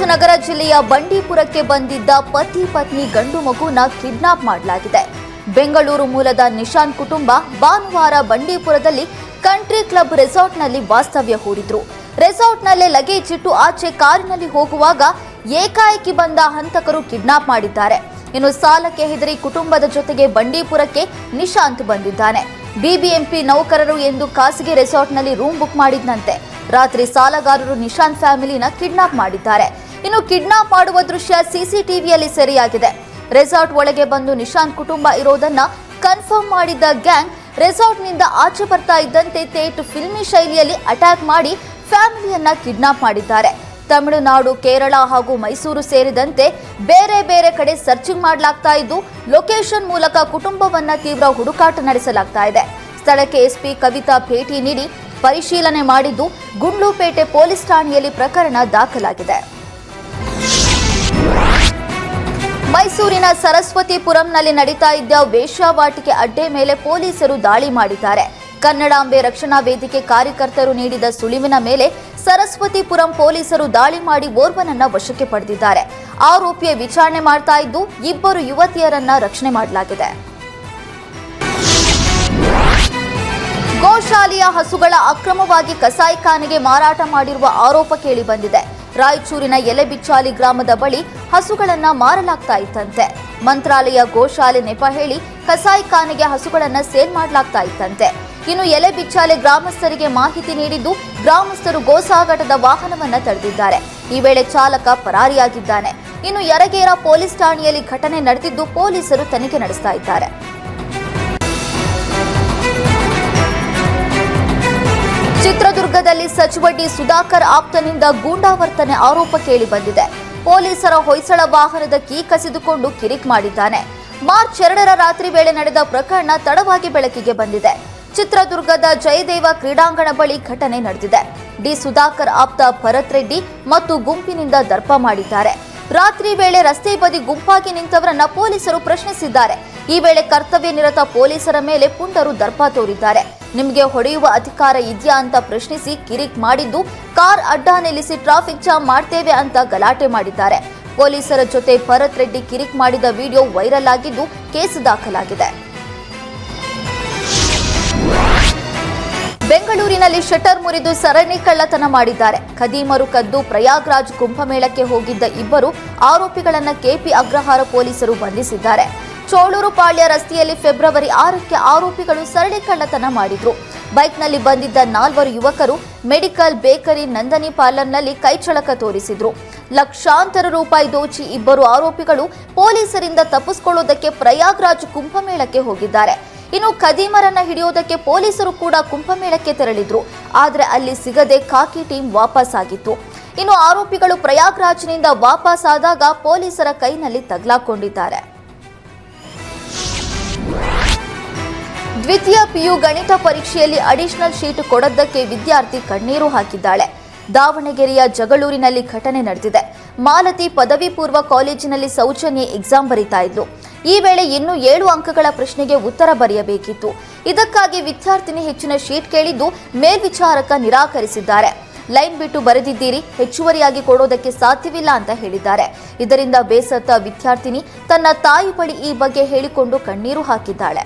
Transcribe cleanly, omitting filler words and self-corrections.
ಚಾಮರಾಜನಗರ ಜಿಲ್ಲೆಯ ಬಂಡೀಪುರಕ್ಕೆ ಬಂದಿದ್ದ ಪತಿ ಪತ್ನಿ ಗಂಡು ಮಗುನ ಕಿಡ್ನಾಪ್ ಮಾಡಲಾಗಿದೆ. ಬೆಂಗಳೂರು ಮೂಲದ ನಿಶಾಂತ್ ಕುಟುಂಬ ಭಾನುವಾರ ಬಂಡೀಪುರದಲ್ಲಿ ಕಂಟ್ರಿ ಕ್ಲಬ್ ರೆಸಾರ್ಟ್ನಲ್ಲಿ ವಾಸ್ತವ್ಯ ಹೂಡಿದ್ರು. ರೆಸಾರ್ಟ್ನಲ್ಲೇ ಲಗೇಜ್ ಇಟ್ಟು ಆಚೆ ಕಾರಿನಲ್ಲಿ ಹೋಗುವಾಗ ಏಕಾಏಕಿ ಬಂದ ಹಂತಕರು ಕಿಡ್ನಾಪ್ ಮಾಡಿದ್ದಾರೆ. ಇನ್ನು ಸಾಲಕ್ಕೆ ಹೆದರಿ ಕುಟುಂಬದ ಜೊತೆಗೆ ಬಂಡೀಪುರಕ್ಕೆ ನಿಶಾಂತ್ ಬಂದಿದ್ದಾನೆ. ಬಿಬಿಎಂಪಿ ನೌಕರರು ಎಂದು ಖಾಸಗಿ ರೆಸಾರ್ಟ್ನಲ್ಲಿ ರೂಮ್ ಬುಕ್ ಮಾಡಿದ್ದಂತೆ. ರಾತ್ರಿ ಸಾಲಗಾರರು ನಿಶಾಂತ್ ಫ್ಯಾಮಿಲಿನ ಕಿಡ್ನಾಪ್ ಮಾಡಿದ್ದಾರೆ. ಇನ್ನು ಕಿಡ್ನಾಪ್ ಮಾಡುವ ದೃಶ್ಯ ಸಿಸಿಟಿವಿಯಲ್ಲಿ ಸೆರೆಯಾಗಿದೆ. ರೆಸಾರ್ಟ್ ಒಳಗೆ ಬಂದು ನಿಶಾಂತ್ ಕುಟುಂಬ ಇರೋದನ್ನ ಕನ್ಫರ್ಮ್ ಮಾಡಿದ್ದ ಗ್ಯಾಂಗ್ ರೆಸಾರ್ಟ್ನಿಂದ ಆಚೆ ಬರ್ತಾ ಇದ್ದಂತೆ ಥೇಟ್ ಫಿಲ್ಮಿ ಶೈಲಿಯಲ್ಲಿ ಅಟ್ಯಾಕ್ ಮಾಡಿ ಫ್ಯಾಮಿಲಿಯನ್ನ ಕಿಡ್ನಾಪ್ ಮಾಡಿದ್ದಾರೆ. ತಮಿಳುನಾಡು, ಕೇರಳ ಹಾಗೂ ಮೈಸೂರು ಸೇರಿದಂತೆ ಬೇರೆ ಬೇರೆ ಕಡೆ ಸರ್ಚಿಂಗ್ ಮಾಡಲಾಗ್ತಾ ಇದ್ದು, ಲೊಕೇಶನ್ ಮೂಲಕ ಕುಟುಂಬವನ್ನ ತೀವ್ರ ಹುಡುಕಾಟ ನಡೆಸಲಾಗ್ತಾ ಇದೆ. ಸ್ಥಳಕ್ಕೆ ಎಸ್ಪಿ ಕವಿತಾ ಭೇಟಿ ನೀಡಿ ಪರಿಶೀಲನೆ ಮಾಡಿದ್ದು, ಗುಂಡ್ಲುಪೇಟೆ ಪೊಲೀಸ್ ಠಾಣೆಯಲ್ಲಿ ಪ್ರಕರಣ ದಾಖಲಾಗಿದೆ. ಮೈಸೂರಿನ ಸರಸ್ವತಿಪುರಂನಲ್ಲಿ ನಡೀತಾ ಇದ್ದ ವೇಶ್ಯಾವಾಟಿಕೆ ಅಡ್ಡೆ ಮೇಲೆ ಪೊಲೀಸರು ದಾಳಿ ಮಾಡಿದ್ದಾರೆ. ಕನ್ನಡಾಂಬೆ ರಕ್ಷಣಾ ವೇದಿಕೆ ಕಾರ್ಯಕರ್ತರು ನೀಡಿದ ಸುಳಿವಿನ ಮೇಲೆ ಸರಸ್ವತಿಪುರಂ ಪೊಲೀಸರು ದಾಳಿ ಮಾಡಿ ಓರ್ವನನ್ನ ವಶಕ್ಕೆ ಪಡೆದಿದ್ದಾರೆ. ಆರೋಪಿಯ ವಿಚಾರಣೆ ಮಾಡ್ತಾ ಇದ್ದು, ಇಬ್ಬರು ಯುವತಿಯರನ್ನ ರಕ್ಷಣೆ ಮಾಡಲಾಗಿದೆ. ಗೋಶಾಲೆಯ ಹಸುಗಳ ಅಕ್ರಮವಾಗಿ ಕಸಾಯಿಖಾನೆಗೆ ಮಾರಾಟ ಮಾಡಿರುವ ಆರೋಪ ಕೇಳಿಬಂದಿದೆ. ರಾಯಚೂರಿನ ಎಲೆಬಿಚ್ಚಾಲಿ ಗ್ರಾಮದ ಬಳಿ ಹಸುಗಳನ್ನ ಮಾರಲಾಗ್ತಾ ಇತ್ತಂತೆ. ಮಂತ್ರಾಲಯ ಗೋಶಾಲೆ ನೆಪ ಹೇಳಿ ಕಸಾಯಿಖಾನೆಗೆ ಹಸುಗಳನ್ನ ಸೇಲ್ ಮಾಡಲಾಗ್ತಾ ಇತ್ತಂತೆ. ಇನ್ನು ಎಲೆಬಿಚ್ಚಾಲೆ ಗ್ರಾಮಸ್ಥರಿಗೆ ಮಾಹಿತಿ ನೀಡಿದ್ದು, ಗ್ರಾಮಸ್ಥರು ಗೋಸಾಗಾಟದ ವಾಹನವನ್ನ ತಡೆದಿದ್ದಾರೆ. ಈ ವೇಳೆ ಚಾಲಕ ಪರಾರಿಯಾಗಿದ್ದಾನೆ. ಇನ್ನು ಯರಗೇರ ಪೊಲೀಸ್ ಠಾಣೆಯಲ್ಲಿ ಘಟನೆ ನಡೆದಿದ್ದು, ಪೊಲೀಸರು ತನಿಖೆ ನಡೆಸ್ತಾ ಇದ್ದಾರೆ. ಚಿತ್ರದುರ್ಗದಲ್ಲಿ ಸಚಿವ ಡಿ ಸುಧಾಕರ್ ಆಪ್ತನಿಂದ ಗೂಂಡಾವರ್ತನೆ ಆರೋಪ ಕೇಳಿಬಂದಿದೆ. ಪೊಲೀಸರ ಹೊಯ್ಸಳ ವಾಹನದ ಕೀ ಕಸಿದುಕೊಂಡು ಕಿರಿಕ್ ಮಾಡಿದ್ದಾನೆ. ಮಾರ್ಚ್ 2ರ ರಾತ್ರಿ ವೇಳೆ ನಡೆದ ಪ್ರಕರಣ ತಡವಾಗಿ ಬೆಳಕಿಗೆ ಬಂದಿದೆ. ಚಿತ್ರದುರ್ಗದ ಜಯದೇವ ಕ್ರೀಡಾಂಗಣ ಬಳಿ ಘಟನೆ ನಡೆದಿದೆ. ಡಿ ಸುಧಾಕರ್ ಆಪ್ತ ಭರತ್ ರೆಡ್ಡಿ ಮತ್ತು ಗುಂಪಿನಿಂದ ದರ್ಪ ಮಾಡಿದ್ದಾರೆ. ರಾತ್ರಿ ವೇಳೆ ರಸ್ತೆ ಬದಿ ಗುಂಪಾಗಿ ನಿಂತವರನ್ನ ಪೊಲೀಸರು ಪ್ರಶ್ನಿಸಿದ್ದಾರೆ. ಈ ವೇಳೆ ಕರ್ತವ್ಯ ನಿರತ ಪೊಲೀಸರ ಮೇಲೆ ಪುಂಡರು ದರ್ಪ ತೋರಿದ್ದಾರೆ. ನಿಮಗೆ ಹೊಡೆಯುವ ಅಧಿಕಾರ ಇದೆಯಾ ಅಂತ ಪ್ರಶ್ನಿಸಿ ಕಿರಿಕ್ ಮಾಡಿದ್ದು, ಕಾರ್ ಅಡ್ಡ ನಿಲ್ಲಿಸಿ ಟ್ರಾಫಿಕ್ ಜಾಮ್ ಮಾಡ್ತೇವೆ ಅಂತ ಗಲಾಟೆ ಮಾಡಿದ್ದಾರೆ. ಪೊಲೀಸರ ಜೊತೆ ಭರತ್ ರೆಡ್ಡಿ ಕಿರಿಕ್ ಮಾಡಿದ ವಿಡಿಯೋ ವೈರಲ್ ಆಗಿದ್ದು, ಕೇಸ್ ದಾಖಲಾಗಿದೆ. ಬೆಂಗಳೂರಿನಲ್ಲಿ ಶಟರ್ ಮುರಿದು ಸರಣಿ ಕಳ್ಳತನ ಮಾಡಿದ್ದಾರೆ. ಖದೀಮರು ಕದ್ದು ಪ್ರಯಾಗ್ರಾಜ್ ಕುಂಭಮೇಳಕ್ಕೆ ಹೋಗಿದ್ದ ಇಬ್ಬರು ಆರೋಪಿಗಳನ್ನ ಕೆಪಿ ಅಗ್ರಹಾರ ಪೊಲೀಸರು ಬಂಧಿಸಿದ್ದಾರೆ. ಚೋಳೂರು ಪಾಳ್ಯ ರಸ್ತೆಯಲ್ಲಿ ಫೆಬ್ರವರಿ 6ಕ್ಕೆ ಆರೋಪಿಗಳು ಸರಣಿ ಕಳ್ಳತನ ಮಾಡಿದ್ರು. ಬೈಕ್ನಲ್ಲಿ ಬಂದಿದ್ದ 4 ಯುವಕರು ಮೆಡಿಕಲ್, ಬೇಕರಿ, ನಂದನಿ ಪಾರ್ಲರ್ನಲ್ಲಿ ಕೈಚಳಕ ತೋರಿಸಿದ್ರು. ಲಕ್ಷಾಂತರ ರೂಪಾಯಿ ದೋಚಿ ಇಬ್ಬರು ಆರೋಪಿಗಳು ಪೊಲೀಸರಿಂದ ತಪ್ಪಿಸಿಕೊಳ್ಳುವುದಕ್ಕೆ ಪ್ರಯಾಗ್ರಾಜ್ ಕುಂಭಮೇಳಕ್ಕೆ ಹೋಗಿದ್ದಾರೆ. ಇನ್ನು ಖದೀಮರನ್ನ ಹಿಡಿಯೋದಕ್ಕೆ ಪೊಲೀಸರು ಕೂಡ ಕುಂಭಮೇಳಕ್ಕೆ ತೆರಳಿದ್ರು. ಆದರೆ ಅಲ್ಲಿ ಸಿಗದೆ ಖಾಕಿ ಟೀಮ್ ವಾಪಸ್ ಆಗಿತ್ತು. ಇನ್ನು ಆರೋಪಿಗಳು ಪ್ರಯಾಗ್ರಾಜ್ನಿಂದ ವಾಪಸ್ ಆದಾಗ ಪೊಲೀಸರ ಕೈನಲ್ಲಿ ತಗಲಾಕೊಂಡಿದ್ದಾರೆ. ದ್ವಿತೀಯ ಪಿಯು ಗಣಿತ ಪರೀಕ್ಷೆಯಲ್ಲಿ ಅಡಿಷನಲ್ ಶೀಟ್ ಕೊಡದ್ದಕ್ಕೆ ವಿದ್ಯಾರ್ಥಿ ಕಣ್ಣೀರು ಹಾಕಿದ್ದಾಳೆ. ದಾವಣಗೆರೆಯ ಜಗಳೂರಿನಲ್ಲಿ ಘಟನೆ ನಡೆದಿದೆ. ಮಾಲತಿ ಪದವಿ ಪೂರ್ವ ಕಾಲೇಜಿನಲ್ಲಿ ಸೌಜನ್ಯ ಎಕ್ಸಾಮ್ ಬರೀತಾ ಇದ್ಲು. ಈ ವೇಳೆ ಇನ್ನೂ 7 ಅಂಕಗಳ ಪ್ರಶ್ನೆಗೆ ಉತ್ತರ ಬರೆಯಬೇಕಿತ್ತು. ಇದಕ್ಕಾಗಿ ವಿದ್ಯಾರ್ಥಿನಿ ಹೆಚ್ಚಿನ ಶೀಟ್ ಕೇಳಿದ್ದು, ಮೇಲ್ವಿಚಾರಕ ನಿರಾಕರಿಸಿದ್ದಾರೆ. ಲೈನ್ ಬಿಟ್ಟು ಬರೆದಿದ್ದೀರಿ, ಹೆಚ್ಚುವರಿಯಾಗಿ ಕೊಡೋದಕ್ಕೆ ಸಾಧ್ಯವಿಲ್ಲ ಅಂತ ಹೇಳಿದ್ದಾರೆ. ಇದರಿಂದ ಬೇಸತ್ತ ವಿದ್ಯಾರ್ಥಿನಿ ತನ್ನ ತಾಯಿ ಬಳಿ ಈ ಬಗ್ಗೆ ಹೇಳಿಕೊಂಡು ಕಣ್ಣೀರು ಹಾಕಿದ್ದಾಳೆ.